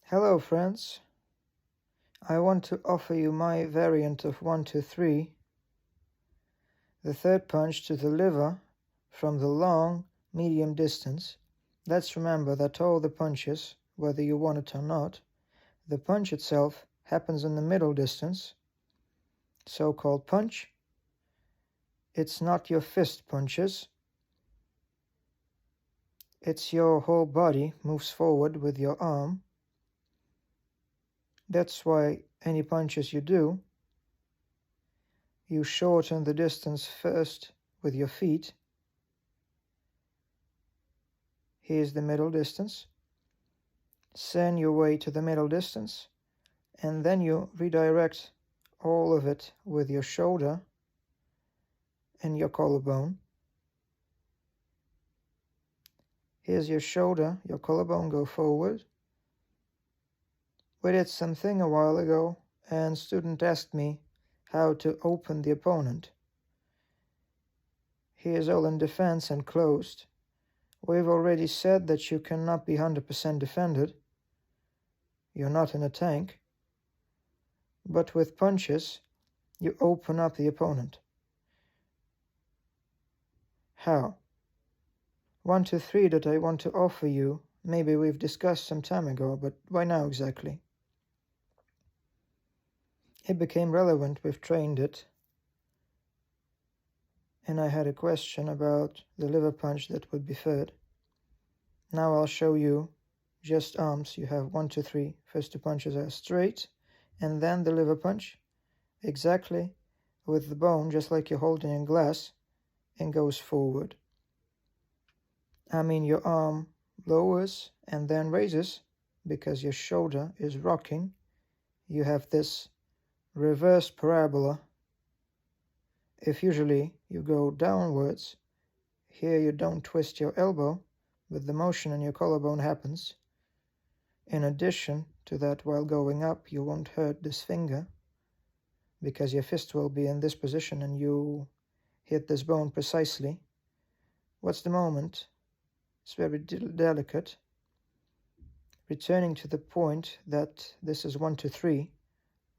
Hello friends, I want to offer you my variant of 1, 2, 3, the third punch to the liver from the long, medium distance. Let's remember that all the punches, whether you want it or not, the punch itself happens in the middle distance, so-called punch. It's not your fist punches, it's your whole body moves forward with your arm. That's why any punches you do, you shorten the distance first with your feet. Here's the middle distance. Send your way to the middle distance, and then you redirect all of it with your shoulder and your collarbone. Here's your shoulder, your collarbone go forward. We did something a while ago, and student asked me how to open the opponent. Here's all in defense and closed. We've already said that you cannot be 100% defended. You're not in a tank. But with punches, you open up the opponent. How? 1, 2, 3 that I want to offer you, maybe we've discussed some time ago, but why now exactly? It became relevant, we've trained it, and I had a question about the liver punch that would be third. Now I'll show you just arms. You have 1, 2, 3. First two punches are straight, and then the liver punch, exactly with the bone, just like you're holding a glass, and goes forward. I mean, your arm lowers and then raises because your shoulder is rocking. You have this reverse parabola. If usually you go downwards, here you don't twist your elbow, but the motion in your collarbone happens. In addition to that, while going up, you won't hurt this finger because your fist will be in this position and you hit this bone precisely. What's the moment? It's very delicate. Returning to the point that this is 1, 2, 3.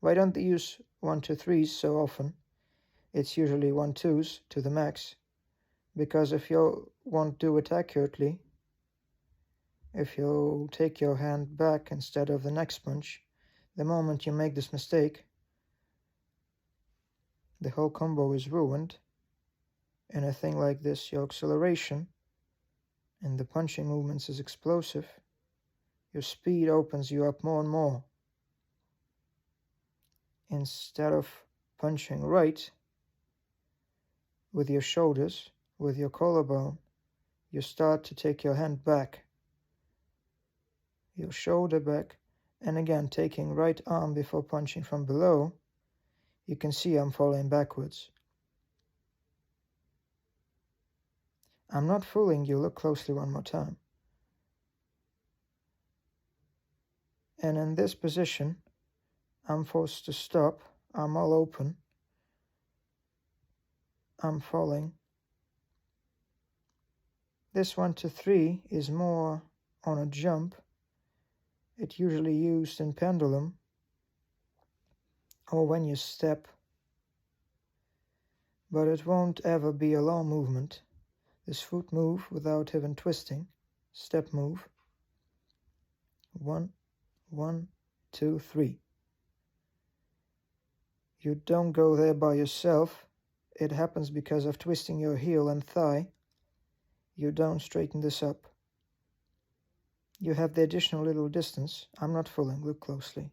Why don't they use 1, 2, 3s so often? It's usually 1, 2s to the max. Because if you won't do it accurately, if you take your hand back instead of the next punch, the moment you make this mistake, the whole combo is ruined. In a thing like this, your acceleration and the punching movements is explosive. Your speed opens you up more and more. Instead of punching right with your shoulders, with your collarbone, you start to take your hand back, your shoulder back, and again taking right arm before punching from below. You can see I'm falling backwards. I'm not fooling you, look closely one more time. And in this position, I'm forced to stop, I'm all open, I'm falling. This 1, 2, 3 is more on a jump. It's usually used in pendulum or when you step, but it won't ever be a long movement. This foot move without even twisting, step move. 1, 1, 2, 3. You don't go there by yourself. It happens because of twisting your heel and thigh. You don't straighten this up. You have the additional little distance. I'm not fooling, look closely.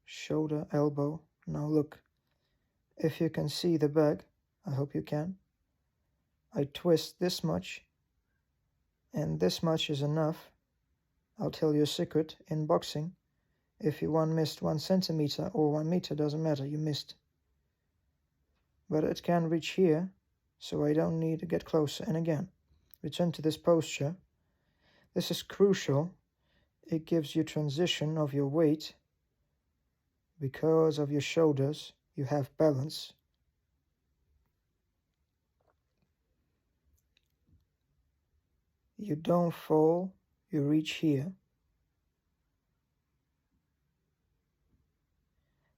Shoulder, elbow, now look. If you can see the bag, I hope you can. I twist this much, and this much is enough. I'll tell you a secret, in boxing, if you missed 1 centimeter or 1 meter, doesn't matter, you missed. But it can reach here, so I don't need to get closer. And again, return to this posture. This is crucial. It gives you transition of your weight. Because of your shoulders, you have balance. You don't fall, you reach here.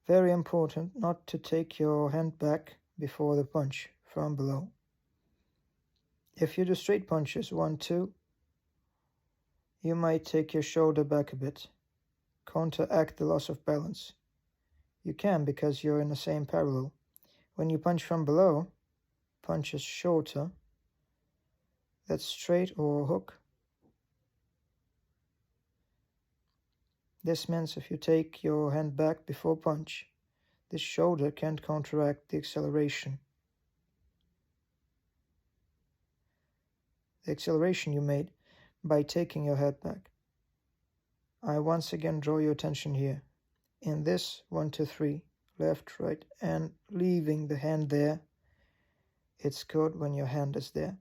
Very important not to take your hand back before the punch from below. If you do straight punches 1, 2, you might take your shoulder back a bit, counteract the loss of balance. You can because you're in the same parallel. When you punch from below, punch is shorter. That's straight or hook. This means if you take your hand back before punch, this shoulder can't counteract the acceleration. The acceleration you made by taking your head back. I once again draw your attention here. In this 1, 2, 3, left, right, and leaving the hand there, it's good when your hand is there.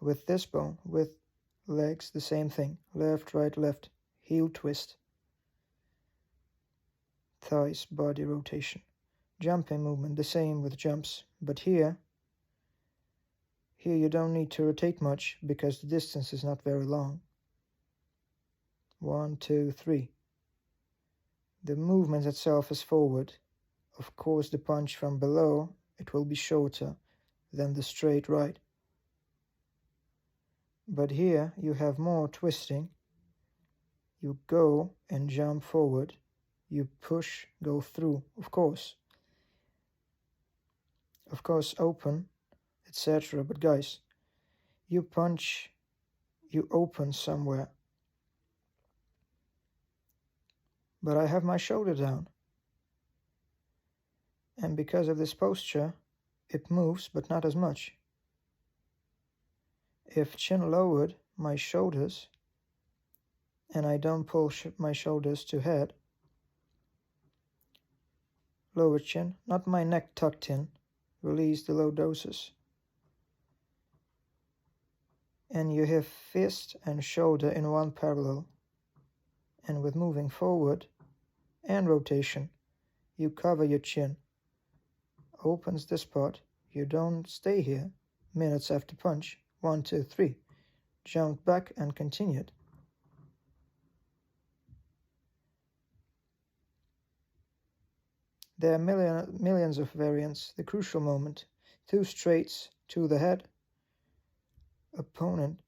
With this bone, with legs, the same thing. Left, right, left, heel twist. Thighs, body rotation. Jumping movement, the same with jumps, but here you don't need to rotate much because the distance is not very long. 1, 2, 3. The movement itself is forward. Of course, the punch from below, it will be shorter than the straight right. But here you have more twisting. You go and jump forward. You push, go through, of course open, etc. But guys, you punch, you open somewhere. But I have my shoulder down. And because of this posture, it moves, but not as much. If chin lowered, my shoulders, and I don't pull my shoulders to head, lower chin, not my neck tucked in, release the low doses. And you have fist and shoulder in one parallel. And with moving forward and rotation, you cover your chin. Opens this part. You don't stay here minutes after punch. 1, 2, 3. Jumped back and continued. There are millions of variants. The crucial moment. 2 straights to the head. Opponent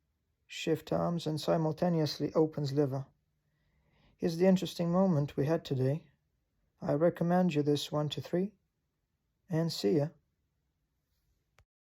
shift arms and simultaneously opens liver. Here's the interesting moment we had today. I recommend you this 1, 2, 3 and see ya.